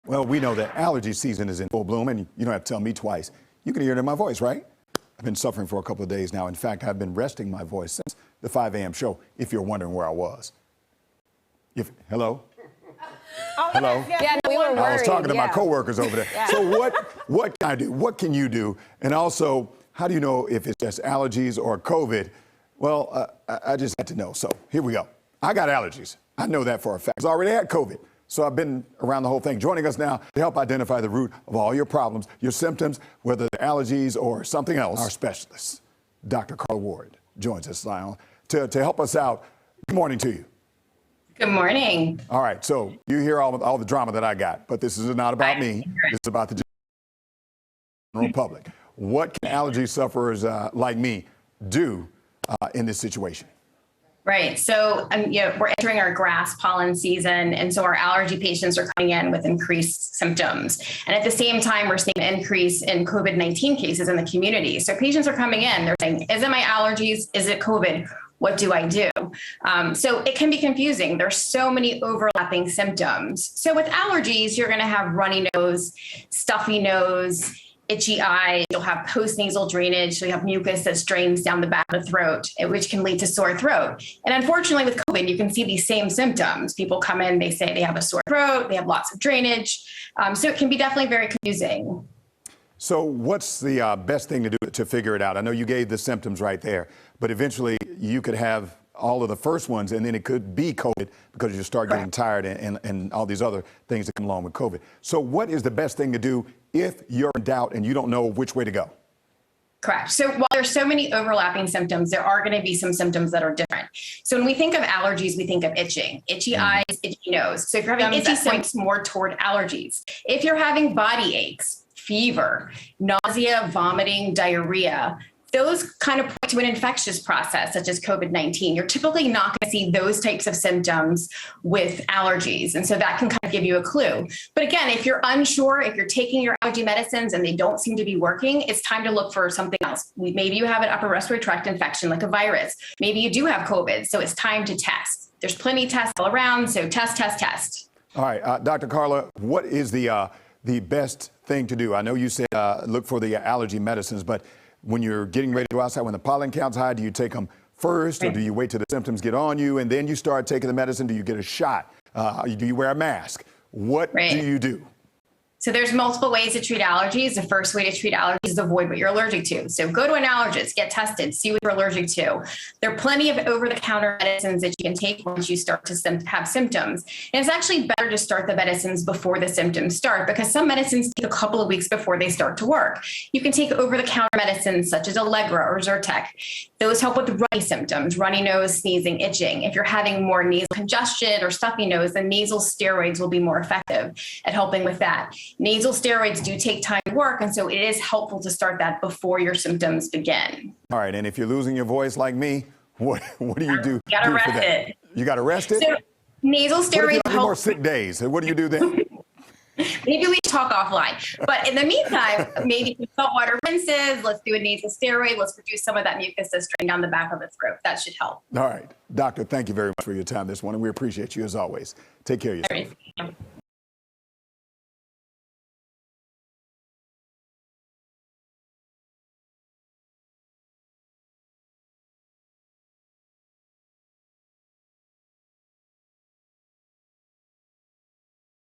Well, we know that allergy season is in full bloom, and you don't have to tell me twice. You can hear it in my voice, right? I've been suffering for a couple of days now. In fact, I've been resting my voice since the 5 a.m. show, if you're wondering where I was. Hello? Hello? Yeah, no, we were worried. I was talking to my coworkers over there. Yeah. So what can I do? What can you do? And also, how do you know if it's just allergies or COVID? Well, I just had to know. So here we go. I got allergies. I know that for a fact. I already had COVID. So I've been around the whole thing. Joining us now to help identify the root of all your problems, your symptoms, whether they're allergies or something else, our specialist, Dr. Carla Ward, joins us now to help us out. Good morning to you. Good morning. All right, so you hear all the drama that I got, but this is not about me. This is about the general public. What can allergy sufferers like me do in this situation? Right. So we're entering our grass pollen season, and so our allergy patients are coming in with increased symptoms. And at the same time, we're seeing an increase in COVID-19 cases in the community. So patients are coming in, they're saying, is it my allergies? Is it COVID? What do I do? So it can be confusing. There's so many overlapping symptoms. So with allergies, you're going to have runny nose, stuffy nose, itchy eye, you'll have postnasal drainage, so you have mucus that drains down the back of the throat, which can lead to sore throat. And unfortunately with COVID, you can see these same symptoms. People come in, they say they have a sore throat, they have lots of drainage. So it can be definitely very confusing. So what's the best thing to do to figure it out? I know you gave the symptoms right there, but eventually you could have all of the first ones, and then it could be COVID because you start getting tired and all these other things that come along with COVID. So what is the best thing to do if you're in doubt and you don't know which way to go? Correct. So while there's so many overlapping symptoms, there are going to be some symptoms that are different. So when we think of allergies, we think of itching, itchy eyes, itchy nose. So if you're having itchy symptoms, more toward allergies. If you're having body aches, fever, nausea, vomiting, diarrhea, those kind of point to an infectious process such as COVID-19. You're typically not going to see those types of symptoms with allergies. And so that can kind of give you a clue. But again, if you're unsure, if you're taking your allergy medicines and they don't seem to be working, it's time to look for something else. Maybe you have an upper respiratory tract infection like a virus. Maybe you do have COVID. So it's time to test. There's plenty of tests all around. So test. All right, Dr. Carla, what is the best thing to do? I know you said look for the allergy medicines, but when you're getting ready to go outside, when the pollen count's high, do you take them first, or do you wait till the symptoms get on you and then you start taking the medicine? Do you get a shot? Do you wear a mask? What do you do? So there's multiple ways to treat allergies. The first way to treat allergies is avoid what you're allergic to. So go to an allergist, get tested, see what you're allergic to. There are plenty of over-the-counter medicines that you can take once you start to have symptoms. And it's actually better to start the medicines before the symptoms start, because some medicines take a couple of weeks before they start to work. You can take over-the-counter medicines such as Allegra or Zyrtec. Those help with runny symptoms, runny nose, sneezing, itching. If you're having more nasal congestion or stuffy nose, then nasal steroids will be more effective at helping with that. Nasal steroids do take time to work, and so it is helpful to start that before your symptoms begin. All right, and if you're losing your voice like me, what do you do? You gotta rest it. You gotta rest it? So nasal steroids help. More sick days. What do you do then? Maybe we talk offline. But in the meantime, maybe saltwater rinses, let's do a nasal steroid, let's reduce some of that mucus that's drained down the back of the throat. That should help. All right. Doctor, thank you very much for your time this morning. We appreciate you as always. Take care of yourself. All right.